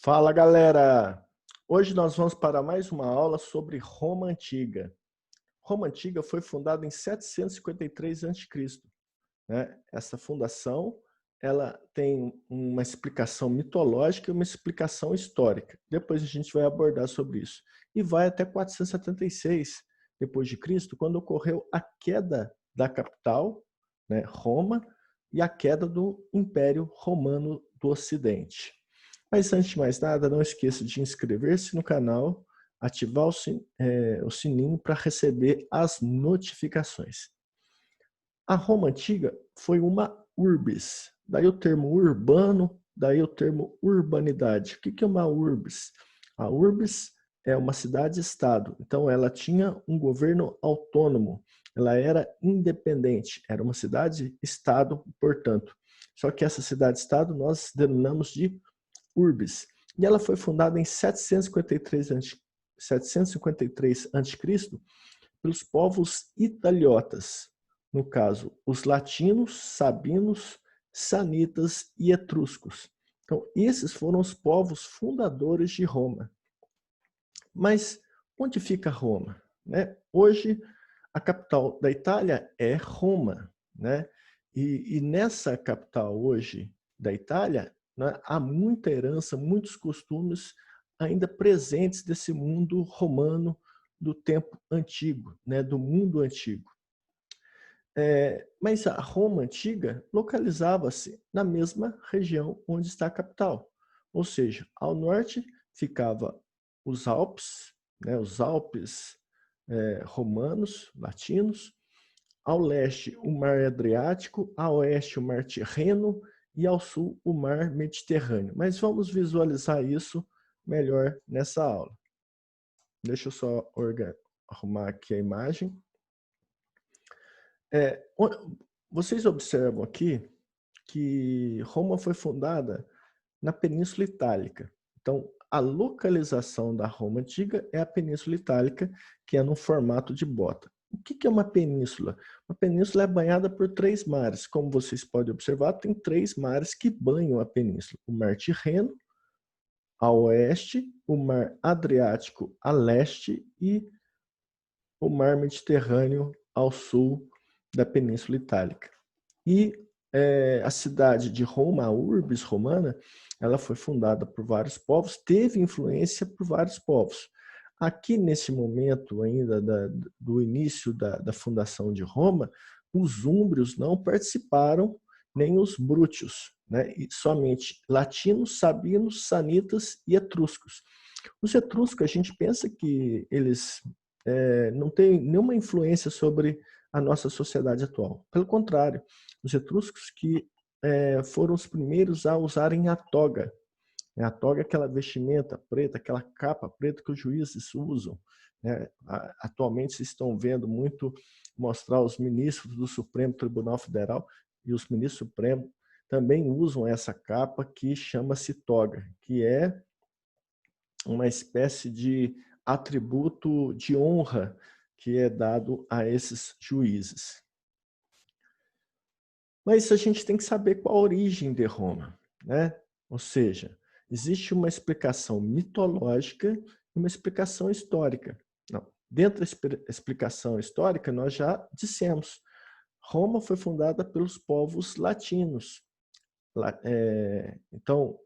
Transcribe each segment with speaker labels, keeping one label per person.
Speaker 1: Fala, galera! Hoje nós vamos para mais uma aula sobre Roma Antiga. Roma Antiga foi fundada em 753 a.C., né? Essa fundação ela tem uma explicação mitológica e uma explicação histórica. Depois a gente vai abordar sobre isso. E vai até 476 depois de Cristo, quando ocorreu a queda da capital, né, Roma, e a queda do Império Romano do Ocidente. Mas antes de mais nada, não esqueça de inscrever-se no canal, ativar o sininho para receber as notificações. A Roma Antiga foi uma urbis, daí o termo urbano, daí o termo urbanidade. O que é uma urbis? A urbis é uma cidade-estado, então ela tinha um governo autônomo, ela era independente, era uma cidade-estado, portanto. Só que essa cidade-estado nós denominamos de urbis. E ela foi fundada em 753 a.C. pelos povos italiotas, no caso, os latinos, sabinos, sanitas e etruscos. Então, esses foram os povos fundadores de Roma. Mas onde fica Roma? Né? Hoje, a capital da Itália é Roma, né? E nessa capital hoje da Itália, né, há muita herança, muitos costumes ainda presentes desse mundo romano do tempo antigo, né, do mundo antigo. Mas a Roma antiga localizava-se na mesma região onde está a capital. Ou seja, ao norte ficava os Alpes romanos, latinos, ao leste o Mar Adriático, a oeste o Mar Tirreno e ao sul o Mar Mediterrâneo. Mas vamos visualizar isso melhor nessa aula. Deixa eu só arrumar aqui a imagem. Vocês observam aqui que Roma foi fundada na Península Itálica. Então, a localização da Roma Antiga é a Península Itálica, que é no formato de bota. O que é uma península? Uma península é banhada por 3 mares. Como vocês podem observar, tem 3 mares que banham a península. O Mar Tirreno, a oeste, o Mar Adriático a leste e o Mar Mediterrâneo ao sul da Península Itálica. E a cidade de Roma, a Urbis Romana, ela foi fundada por vários povos, teve influência por vários povos. Aqui, nesse momento ainda do início da fundação de Roma, os úmbrios não participaram, nem os brútios, né? E somente latinos, sabinos, sanitas e etruscos. Os etruscos, a gente pensa que eles não têm nenhuma influência sobre a nossa sociedade atual. Pelo contrário, os etruscos que foram os primeiros a usarem a toga. A toga é aquela vestimenta preta, aquela capa preta que os juízes usam. Né? Atualmente vocês estão vendo muito mostrar os ministros do Supremo Tribunal Federal e os ministros supremos também usam essa capa que chama-se toga, que é uma espécie de atributo de honra que é dado a esses juízes. Mas a gente tem que saber qual a origem de Roma, né? Ou seja, existe uma explicação mitológica e uma explicação histórica. Não. Dentro da explicação histórica, nós já dissemos, Roma foi fundada pelos povos latinos. Então,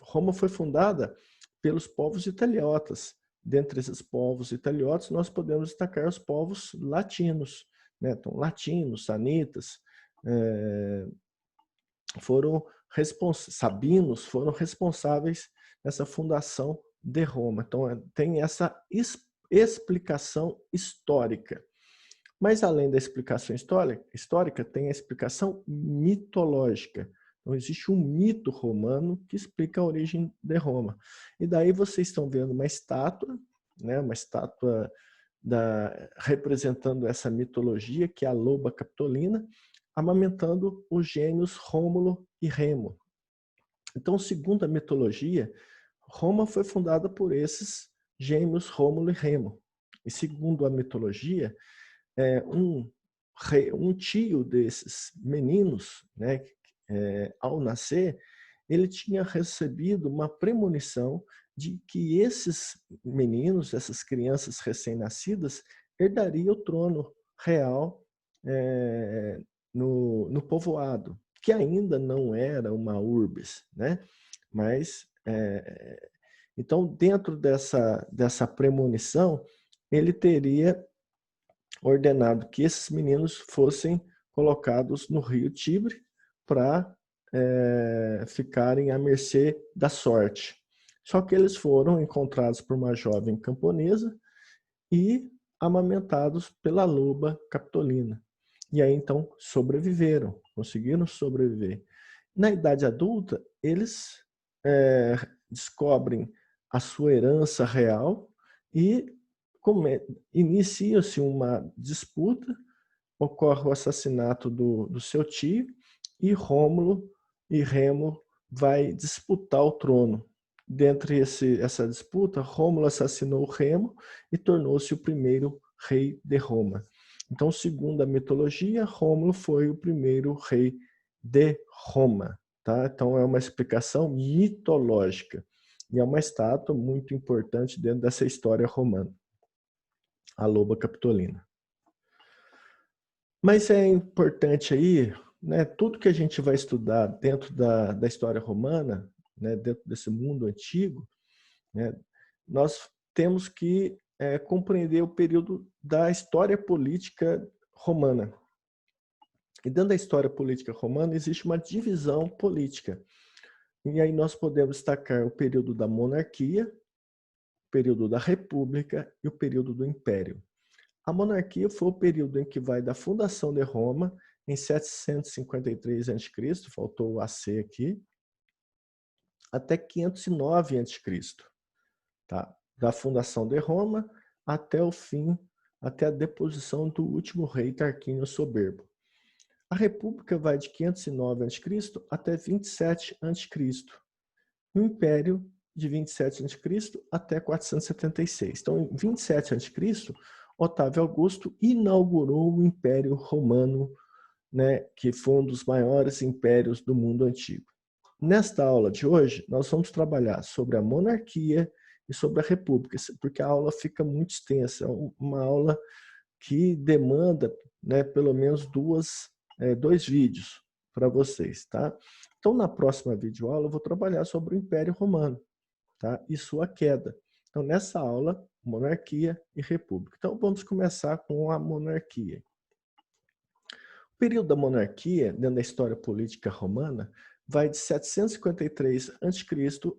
Speaker 1: Roma foi fundada pelos povos italiotas. Dentre esses povos italiotas, nós podemos destacar os povos latinos, né? Então, latinos, sanitas, sabinos foram responsáveis nessa fundação de Roma. Então, tem essa explicação histórica. Mas, além da explicação histórica, tem a explicação mitológica. Então, existe um mito romano que explica a origem de Roma. E daí vocês estão vendo uma estátua, né, uma estátua representando essa mitologia, que é a loba capitolina, amamentando os gêmeos Rômulo e Remo. Então, segundo a mitologia, Roma foi fundada por esses gêmeos Rômulo e Remo. E segundo a mitologia, um tio desses meninos, né, ao nascer, ele tinha recebido uma premonição de que esses meninos, essas crianças recém-nascidas, herdariam o trono real no povoado, que ainda não era uma urbes, né? Mas, então, dentro dessa premonição, ele teria ordenado que esses meninos fossem colocados no rio Tibre para ficarem à mercê da sorte. Só que eles foram encontrados por uma jovem camponesa e amamentados pela loba capitolina. E aí, então, sobreviveram, conseguiram sobreviver. Na idade adulta, eles descobrem a sua herança real e inicia-se uma disputa, ocorre o assassinato do seu tio e Rômulo e Remo vai disputar o trono. Dentre essa disputa, Rômulo assassinou Remo e tornou-se o primeiro rei de Roma. Então, segundo a mitologia, Rômulo foi o primeiro rei de Roma. Tá? Então, é uma explicação mitológica. E é uma estátua muito importante dentro dessa história romana, a loba capitolina. Mas é importante aí, né, tudo que a gente vai estudar dentro da história romana, né, dentro desse mundo antigo, né, nós temos que compreender o período da história política romana. E dentro da história política romana existe uma divisão política. E aí nós podemos destacar o período da monarquia, o período da república e o período do império. A monarquia foi o período em que vai da fundação de Roma, em 753 a.C., faltou o AC aqui, até 509 a.C., tá? Da fundação de Roma até o fim, até a deposição do último rei Tarquínio Soberbo. A república vai de 509 a.C. até 27 a.C. E o império de 27 a.C. até 476. Então, em 27 a.C., Otávio Augusto inaugurou o Império Romano, né, que foi um dos maiores impérios do mundo antigo. Nesta aula de hoje, nós vamos trabalhar sobre a monarquia e sobre a república, porque a aula fica muito extensa, é uma aula que demanda, né, pelo menos dois vídeos para vocês, tá? Então, na próxima videoaula, eu vou trabalhar sobre o Império Romano, tá? E sua queda. Então, nessa aula, monarquia e república. Então, vamos começar com a monarquia. O período da monarquia, dentro da história política romana, vai de 753 a.C.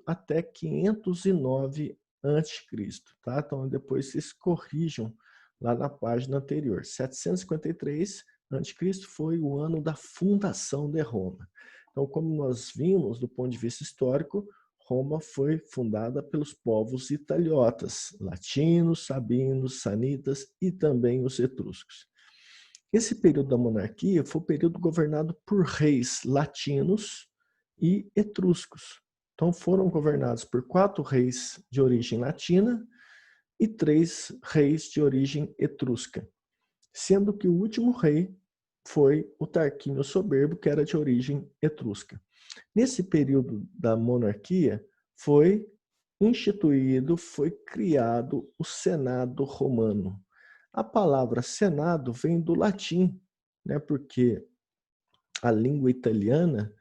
Speaker 1: até 509 a.C., tá? Então, depois vocês corrijam lá na página anterior. 753 a.C. foi o ano da fundação de Roma. Então, como nós vimos, do ponto de vista histórico, Roma foi fundada pelos povos italiotas, latinos, sabinos, sanitas e também os etruscos. Esse período da monarquia foi o período governado por reis latinos e etruscos. Então foram governados por 4 reis de origem latina e 3 reis de origem etrusca, sendo que o último rei foi o Tarquínio Soberbo, que era de origem etrusca. Nesse período da monarquia, foi instituído, foi criado o Senado Romano. A palavra Senado vem do latim, né, porque a língua italiana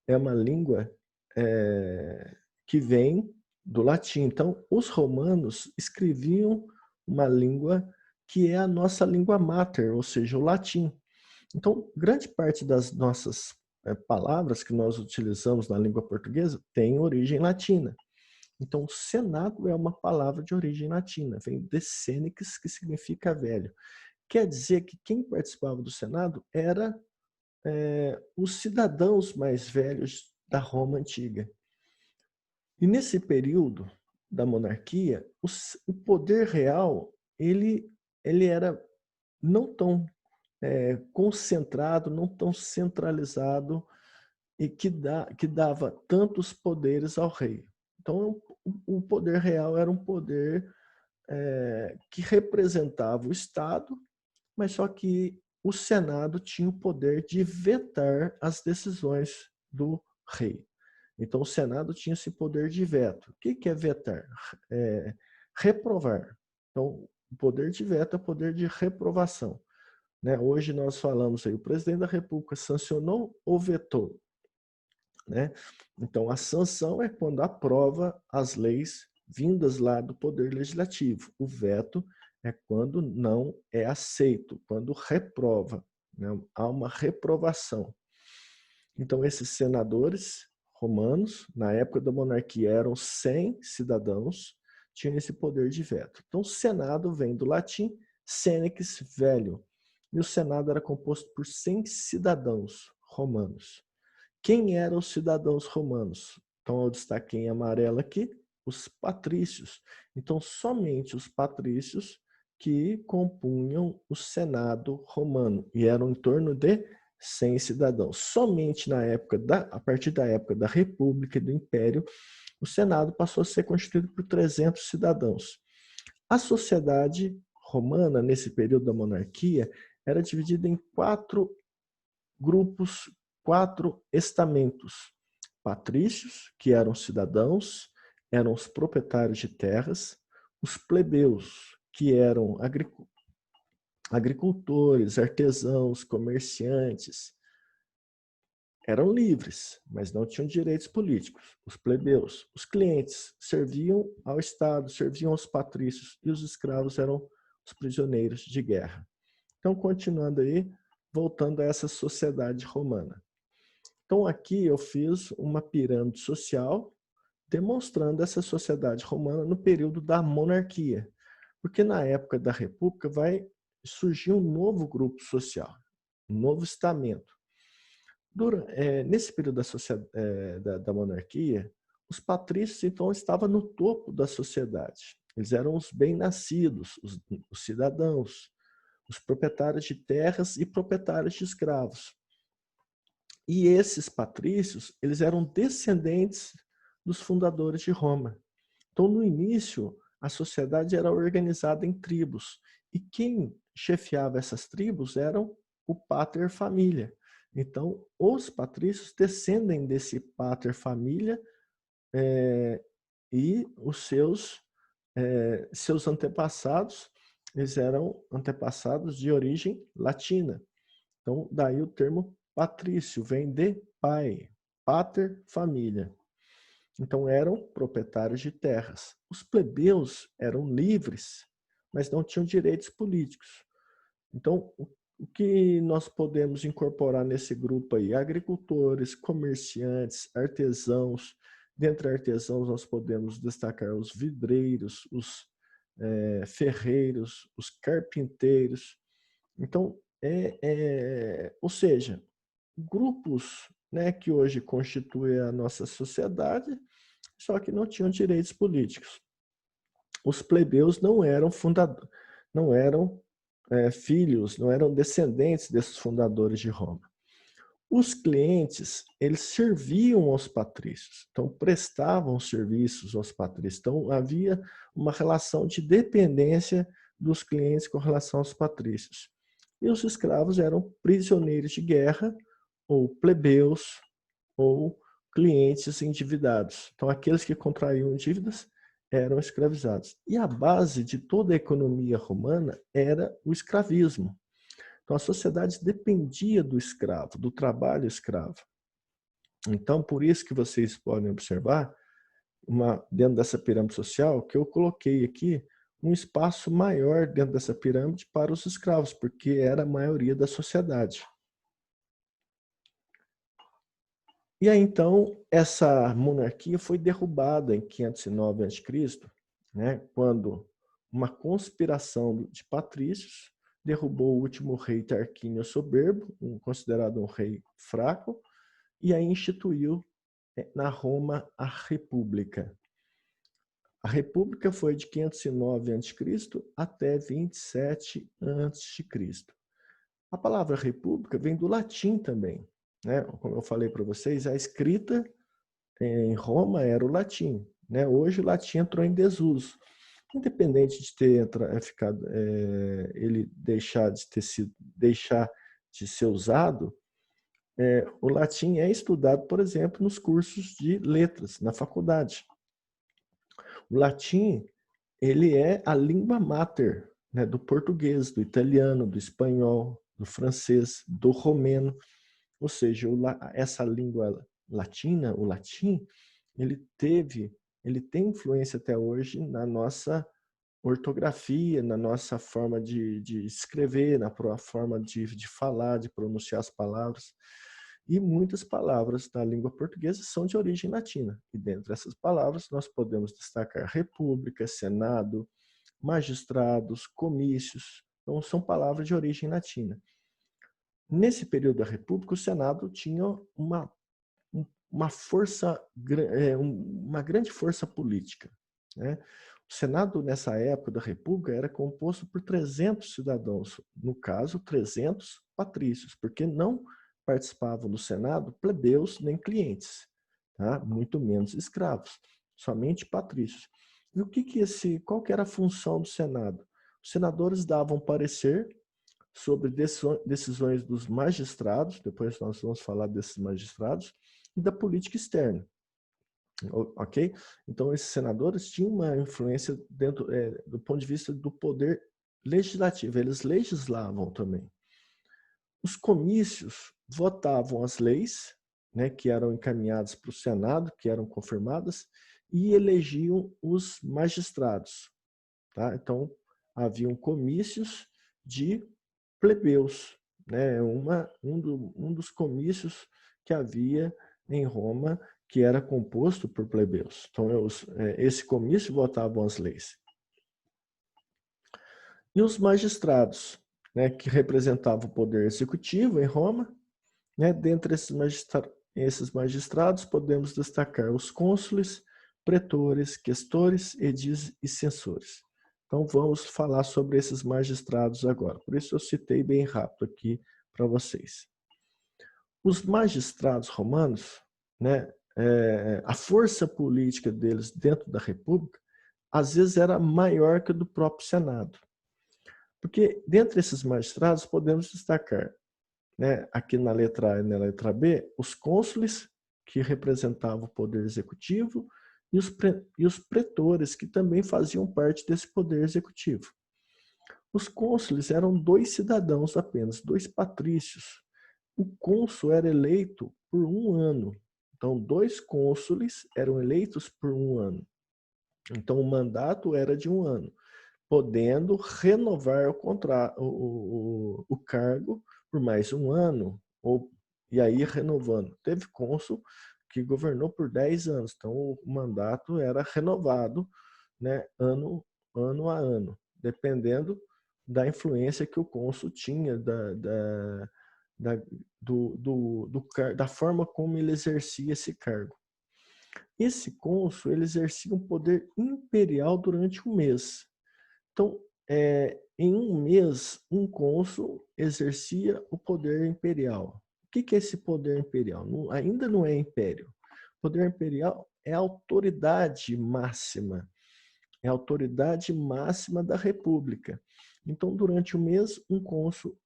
Speaker 1: é uma língua que vem do latim. Então, os romanos escreviam uma língua que é a nossa língua mater, ou seja, o latim. Então, grande parte das nossas palavras que nós utilizamos na língua portuguesa tem origem latina. Então, Senado é uma palavra de origem latina, vem de Senix, que significa velho. Quer dizer que quem participava do Senado era os cidadãos mais velhos da Roma antiga. E nesse período da monarquia, o poder real ele era não tão concentrado, não tão centralizado e que dava tantos poderes ao rei. Então, o poder real era um poder que representava o Estado, mas só que o Senado tinha o poder de vetar as decisões do rei. Então, o Senado tinha esse poder de veto. O que é vetar? Reprovar. Então, o poder de veto é o poder de reprovação. Né? Hoje nós falamos aí, o presidente da República sancionou ou vetou? Né? Então, a sanção é quando aprova as leis vindas lá do Poder Legislativo. O veto é quando não é aceito, quando reprova, né? Há uma reprovação. Então, esses senadores romanos, na época da monarquia, eram 100 cidadãos, tinham esse poder de veto. Então, o Senado vem do latim senex velho, e o Senado era composto por 100 cidadãos romanos. Quem eram os cidadãos romanos? Então, eu destaquei em amarelo aqui, os patrícios. Então, somente os patrícios que compunham o Senado romano, e eram em torno de 100 cidadãos. Somente a partir da época da República e do Império, o Senado passou a ser constituído por 300 cidadãos. A sociedade romana, nesse período da monarquia, era dividida em 4 grupos, 4 estamentos. Patrícios, que eram cidadãos, eram os proprietários de terras, os plebeus, que eram agricultores, artesãos, comerciantes, eram livres, mas não tinham direitos políticos. Os plebeus, os clientes, serviam ao Estado, serviam aos patrícios, e os escravos eram os prisioneiros de guerra. Então, continuando aí, voltando a essa sociedade romana. Então, aqui eu fiz uma pirâmide social demonstrando essa sociedade romana no período da monarquia. Porque na época da República vai surgir um novo grupo social, um novo estamento. Nesse período da monarquia, os patrícios, então, estavam no topo da sociedade. Eles eram os bem-nascidos, os cidadãos, os proprietários de terras e proprietários de escravos. E esses patrícios, eles eram descendentes dos fundadores de Roma. Então, no início, a sociedade era organizada em tribos. E quem chefiava essas tribos eram o pater familia. Então, os patrícios descendem desse pater familia e os seus antepassados, eles eram antepassados de origem latina. Então, daí o termo patrício vem de pai, pater família. Então, eram proprietários de terras. Os plebeus eram livres, mas não tinham direitos políticos. Então, o que nós podemos incorporar nesse grupo aí? Agricultores, comerciantes, artesãos. Dentre artesãos, nós podemos destacar os vidreiros, os ferreiros, os carpinteiros. Então, ou seja, grupos, né, que hoje constituem a nossa sociedade, só que não tinham direitos políticos. Os plebeus não eram fundadores, não eram filhos, não eram descendentes desses fundadores de Roma. Os clientes, eles serviam aos patrícios, então prestavam serviços aos patrícios. Então havia uma relação de dependência dos clientes com relação aos patrícios. E os escravos eram prisioneiros de guerra, ou plebeus, ou clientes endividados. Então, aqueles que contraíam dívidas eram escravizados. E a base de toda a economia romana era o escravismo. Então, a sociedade dependia do escravo, do trabalho escravo. Então, por isso que vocês podem observar, dentro dessa pirâmide social, que eu coloquei aqui um espaço maior dentro dessa pirâmide para os escravos, porque era a maioria da sociedade. E aí, então, essa monarquia foi derrubada em 509 a.C., né, quando uma conspiração de patrícios derrubou o último rei Tarquínio Soberbo, considerado um rei fraco, e aí instituiu na Roma a República. A República foi de 509 a.C. até 27 a.C. A palavra república vem do latim também, né? Como eu falei para vocês, a escrita em Roma era o latim, né? Hoje o latim entrou em desuso. Independente de ter ficado, ele deixar de ser usado, o latim é estudado, por exemplo, nos cursos de letras, na faculdade. O latim, ele é a língua mater, né, do português, do italiano, do espanhol, do francês, do romeno. Ou seja, essa língua latina, o latim, ele tem influência até hoje na nossa ortografia, na nossa forma de escrever, na forma de falar, de pronunciar as palavras. E muitas palavras da língua portuguesa são de origem latina. E dentre essas palavras, nós podemos destacar república, senado, magistrados, comícios. Então, são palavras de origem latina. Nesse período da República, o Senado tinha uma força, uma grande força política, né? O Senado, nessa época da República, era composto por 300 cidadãos, no caso, 300 patrícios, porque não participavam do Senado plebeus nem clientes, tá? Muito menos escravos, somente patrícios. E qual que era a função do Senado? Os senadores davam parecer sobre decisões dos magistrados, depois nós vamos falar desses magistrados, e da política externa. Ok? Então, esses senadores tinham uma influência dentro, do ponto de vista do poder legislativo, eles legislavam também. Os comícios votavam as leis, né, que eram encaminhadas para o Senado, que eram confirmadas, e elegiam os magistrados. Tá? Então, haviam comícios de plebeus, né? Um dos comícios que havia em Roma, que era composto por plebeus. Então, esse comício votavam as leis. E os magistrados, né, que representavam o poder executivo em Roma, né? Dentre esses magistrados, podemos destacar os cônsules, pretores, questores, edis e censores. Então, vamos falar sobre esses magistrados agora. Por isso, eu citei bem rápido aqui para vocês. Os magistrados romanos, né, a força política deles dentro da República, às vezes era maior que a do próprio Senado. Porque, dentre esses magistrados, podemos destacar, né, aqui na letra A e na letra B, os cônsules, que representavam o poder executivo, e os pretores, que também faziam parte desse poder executivo. Os cônsules eram 2 cidadãos apenas, 2 patrícios. O cônsul era eleito por 1 ano. Então, 2 cônsules eram eleitos por 1 ano. Então, o mandato era de 1 ano, podendo renovar o cargo por mais 1 ano, e aí renovando. Teve cônsul que governou por 10 anos, então o mandato era renovado, né, ano a ano, dependendo da influência que o cônsul tinha, da forma como ele exercia esse cargo. Esse cônsul, ele exercia um poder imperial durante 1 mês. Então, em 1 mês, um cônsul exercia o poder imperial. O que é esse poder imperial? Ainda não é império. O poder imperial é a autoridade máxima. É a autoridade máxima da república. Então, durante 1 mês, um cônsul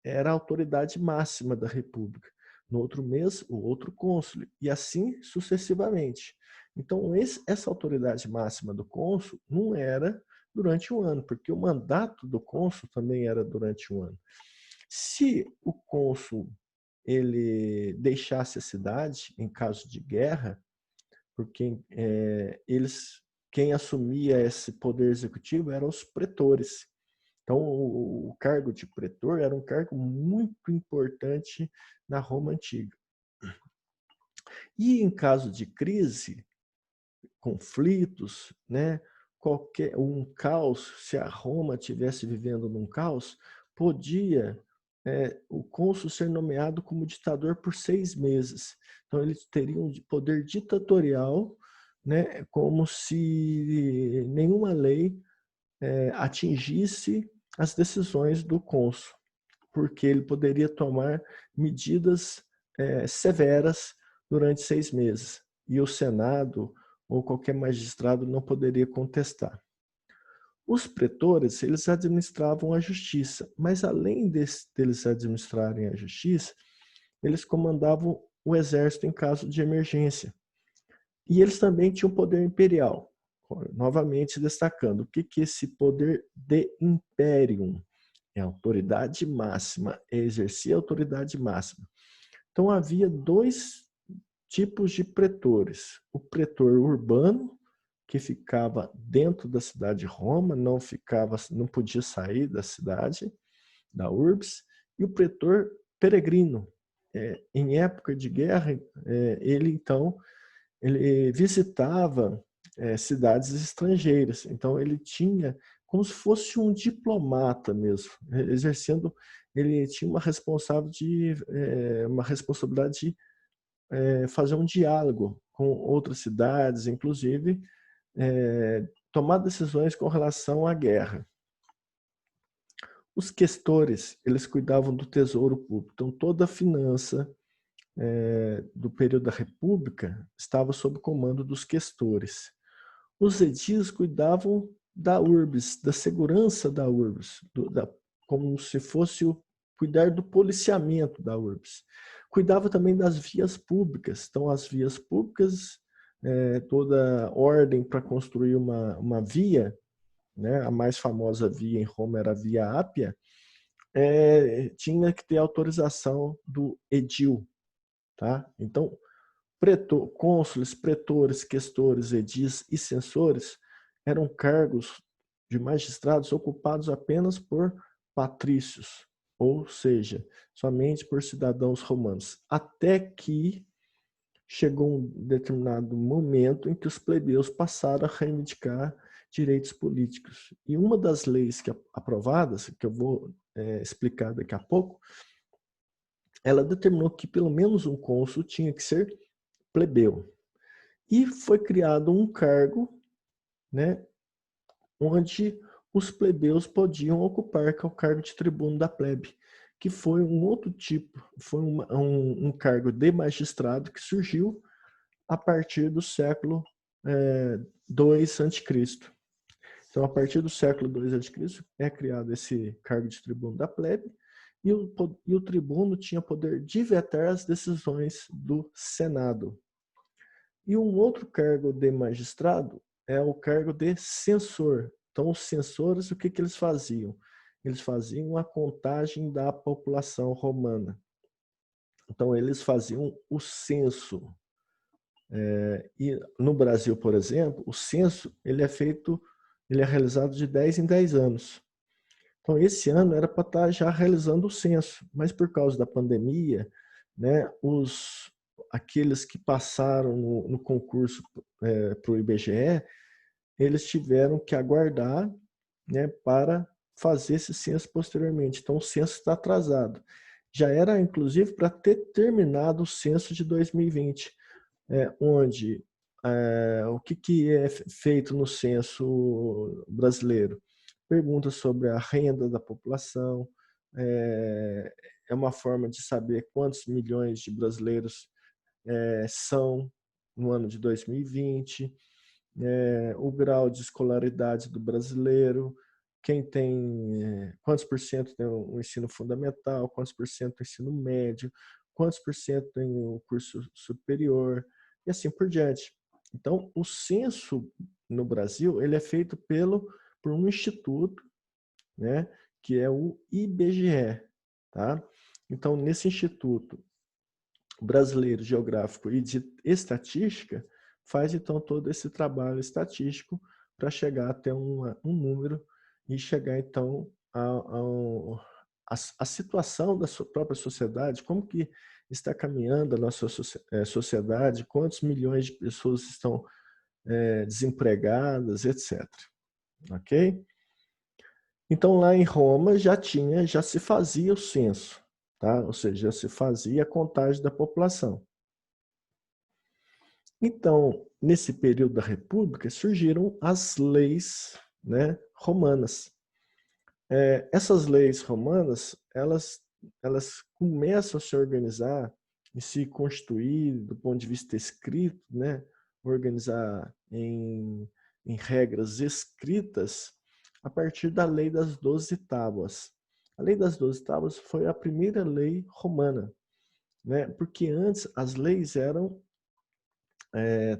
Speaker 1: era a autoridade máxima da república. No outro mês, o outro cônsul, e assim sucessivamente. Então, essa autoridade máxima do cônsul não era durante 1 ano, porque o mandato do cônsul também era durante 1 ano. Se o cônsul ele deixasse a cidade em caso de guerra, porque quem assumia esse poder executivo eram os pretores. Então, o cargo de pretor era um cargo muito importante na Roma antiga. E em caso de crise, conflitos, né, um caos, se a Roma estivesse vivendo num caos, podia o cônsul ser nomeado como ditador por 6 meses. Então, eles teriam poder ditatorial, né, como se nenhuma lei atingisse as decisões do cônsul, porque ele poderia tomar medidas severas durante 6 meses. E o Senado ou qualquer magistrado não poderia contestar. Os pretores, eles administravam a justiça, mas além deles administrarem a justiça, eles comandavam o exército em caso de emergência. E eles também tinham poder imperial. Novamente destacando, o que é esse poder de imperium? É a autoridade máxima, é exercer a autoridade máxima. Então havia dois tipos de pretores. O pretor urbano, que ficava dentro da cidade de Roma, não podia sair da cidade, da urbs, e o pretor peregrino. Em época de guerra, ele visitava cidades estrangeiras. Então ele tinha como se fosse um diplomata mesmo, exercendo, ele tinha uma responsabilidade de fazer um diálogo com outras cidades, inclusive tomar decisões com relação à guerra. Os questores, eles cuidavam do tesouro público. Então, toda a finança do período da República estava sob o comando dos questores. Os edis cuidavam da urbs, da segurança da urbs, como se fosse cuidar do policiamento da urbs. Cuidava também das vias públicas. Então, as vias públicas, toda ordem para construir uma via, né, a mais famosa via em Roma era a Via Ápia, tinha que ter autorização do edil. Tá? Então, cônsules, pretores, questores, edis e censores eram cargos de magistrados ocupados apenas por patrícios, ou seja, somente por cidadãos romanos, até que chegou um determinado momento em que os plebeus passaram a reivindicar direitos políticos. E uma das leis aprovadas, que eu vou explicar daqui a pouco, ela determinou que pelo menos um cônsul tinha que ser plebeu. E foi criado um cargo, né, onde os plebeus podiam ocupar, que é o cargo de tribuno da plebe, que foi um outro tipo, foi um cargo de magistrado que surgiu a partir do século II a.C. Então, a partir do século II a.C., é criado esse cargo de tribuno da plebe, e o tribuno tinha poder de vetar as decisões do Senado. E um outro cargo de magistrado é o cargo de censor. Então, os censores, o que eles faziam? Eles faziam a contagem da população romana. Então, eles faziam o censo. E no Brasil, por exemplo, o censo ele é realizado de 10 em 10 anos. Então, esse ano era para estar já realizando o censo, mas por causa da pandemia, né, aqueles que passaram no concurso para o IBGE, eles tiveram que aguardar, né, para fazer esse censo posteriormente. Então, o censo está atrasado. Já era, inclusive, para ter terminado o censo de 2020, onde o que é feito no censo brasileiro? Pergunta sobre a renda da população, é uma forma de saber quantos milhões de brasileiros são no ano de 2020, o grau de escolaridade do brasileiro, quantos por cento tem o ensino fundamental, quantos por cento o ensino médio, quantos por cento tem o curso superior, e assim por diante. Então, o censo no Brasil ele é feito por um instituto, né, que é o IBGE. Tá? Então, nesse Instituto Brasileiro Geográfico e de Estatística, faz então todo esse trabalho estatístico para chegar até um número e chegar então a situação da sua própria sociedade, como que está caminhando a nossa sociedade, quantos milhões de pessoas estão desempregadas, etc. Ok? Então, lá em Roma já se fazia o censo, tá? Ou seja, já se fazia a contagem da população. Então, nesse período da República, surgiram as leis, né, romanas. Essas leis romanas, elas começam a se organizar e se constituir do ponto de vista escrito, né, organizar em regras escritas a partir da Lei das 12 Tábuas. A Lei das 12 Tábuas foi a primeira lei romana. né? Porque antes as leis eram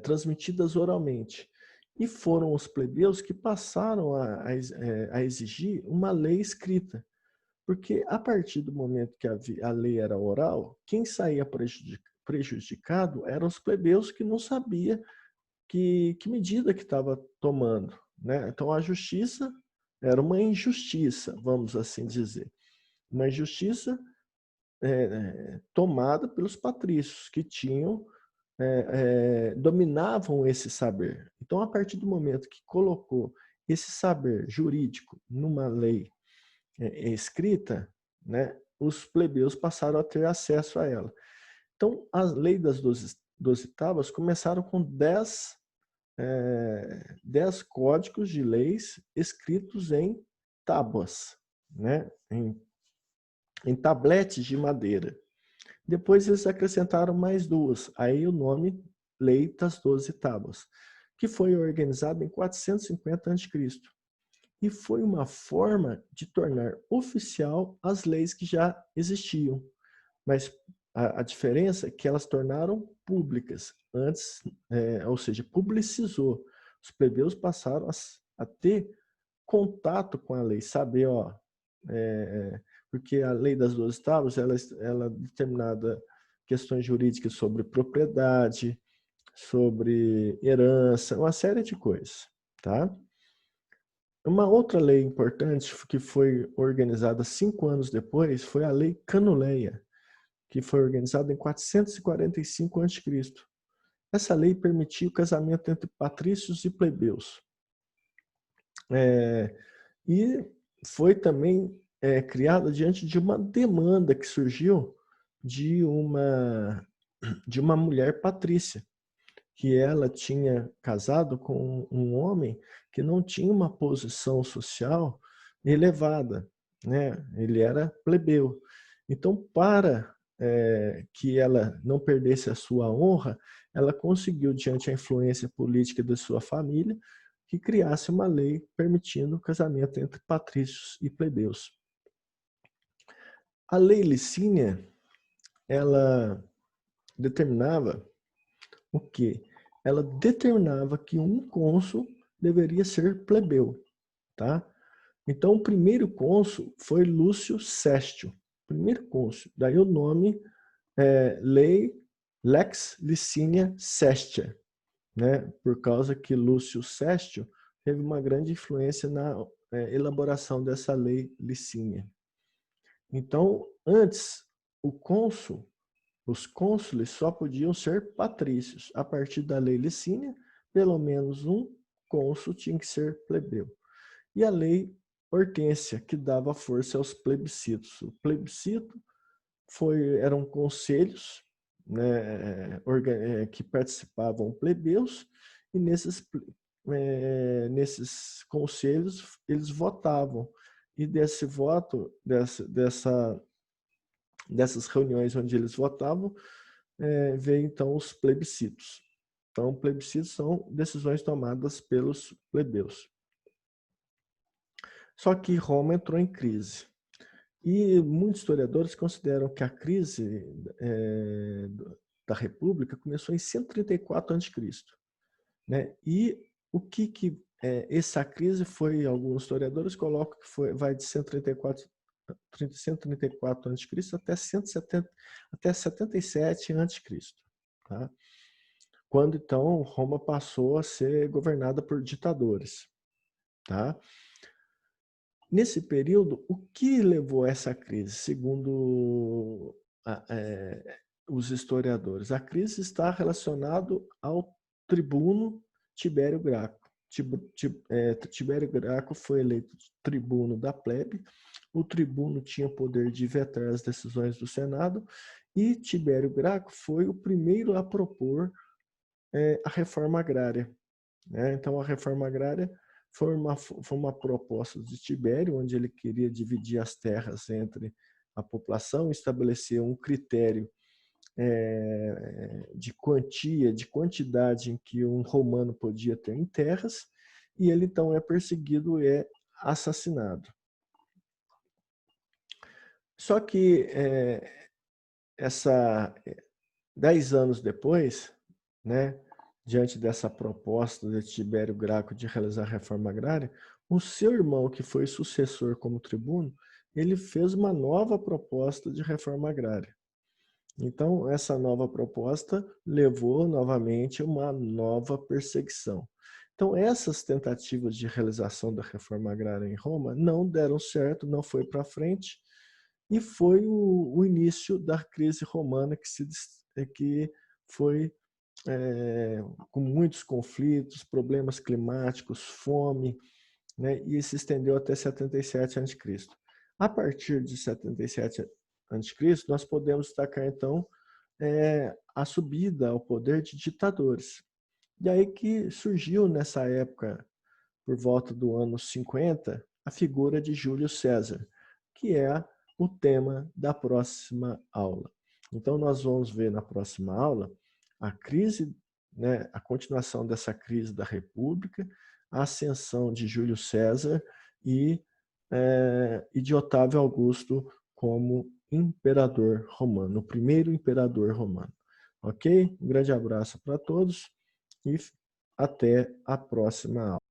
Speaker 1: transmitidas oralmente. E foram os plebeus que passaram a exigir uma lei escrita. Porque a partir do momento que a lei era oral, quem saía prejudicado eram os plebeus que não sabia que medida que estava tomando, né? Então a justiça era uma injustiça, vamos assim dizer. Uma injustiça tomada pelos patrícios, que tinham dominavam esse saber. Então, a partir do momento que colocou esse saber jurídico numa lei escrita, né, os plebeus passaram a ter acesso a ela. Então, a lei das 12 tábuas começaram com 10 códigos de leis escritos em tábuas, né, em tabletes de madeira. Depois eles acrescentaram mais duas, aí o nome Lei das 12 Tábuas, que foi organizada em 450 a.C. E foi uma forma de tornar oficial as leis que já existiam. Mas a diferença é que elas tornaram públicas. Antes, ou seja, publicizou. Os plebeus passaram a ter contato com a lei, saber, ó, porque a lei das 12 tábuas, ela determinada questões jurídicas sobre propriedade, sobre herança, uma série de coisas, tá? Uma outra lei importante que foi organizada 5 anos depois foi a Lei Canuleia, que foi organizada em 445 a.C. Essa lei permitia o casamento entre patrícios e plebeus. E foi também criada diante de uma demanda que surgiu de uma mulher patrícia, que ela tinha casado com um homem que não tinha uma posição social elevada, né? Ele era plebeu. Então, para que ela não perdesse a sua honra, ela conseguiu, diante da influência política de sua família, que criasse uma lei permitindo o casamento entre patrícios e plebeus. A lei Licínia, ela determinava o quê? Ela determinava que um cônsul deveria ser plebeu, tá? Então, o primeiro cônsul foi Lúcio Sestio, primeiro cônsul. Daí o nome Lei Lex Licinia Sestia, né? Por causa que Lúcio Sestio teve uma grande influência na elaboração dessa lei Licínia. Então, antes, os cônsules só podiam ser patrícios. A partir da lei Licínia, pelo menos um cônsul tinha que ser plebeu. E a lei Hortência, que dava força aos plebiscitos. O plebiscito eram conselhos, né, que participavam plebeus, e nesses conselhos eles votavam. E desse voto, dessas reuniões onde eles votavam, veio então os plebiscitos. Então, plebiscitos são decisões tomadas pelos plebeus. Só que Roma entrou em crise. E muitos historiadores consideram que a crise da República começou em 134 a.C., né? E o que essa crise foi, alguns historiadores colocam que vai de 134 a.C. até 170, até 77 a.C., tá? Quando então Roma passou a ser governada por ditadores, tá? Nesse período, o que levou a essa crise, segundo os historiadores? A crise está relacionada ao tribuno Tibério Graco. Tibério Graco foi eleito tribuno da plebe, o tribuno tinha poder de vetar as decisões do Senado, e Tibério Graco foi o primeiro a propor a reforma agrária, né? Então, a reforma agrária foi uma proposta de Tibério, onde ele queria dividir as terras entre a população, estabelecer um critério de quantia, de quantidade em que um romano podia ter em terras, e ele então é perseguido e é assassinado. Só que 10 anos depois, né, diante dessa proposta de Tibério Graco de realizar a reforma agrária, o seu irmão, que foi sucessor como tribuno, ele fez uma nova proposta de reforma agrária. Então, essa nova proposta levou novamente a uma nova perseguição. Então, essas tentativas de realização da reforma agrária em Roma não deram certo, não foi para frente, e foi o início da crise romana que foi com muitos conflitos, problemas climáticos, fome, né, e se estendeu até 77 a.C. A partir de 77 a.C., nós podemos destacar, então, a subida ao poder de ditadores. E aí que surgiu, nessa época, por volta do ano 50, a figura de Júlio César, que é o tema da próxima aula. Então, nós vamos ver na próxima aula a crise, né, a continuação dessa crise da República, a ascensão de Júlio César e de Otávio Augusto como imperador romano, o primeiro imperador romano. Ok? Um grande abraço para todos e até a próxima aula.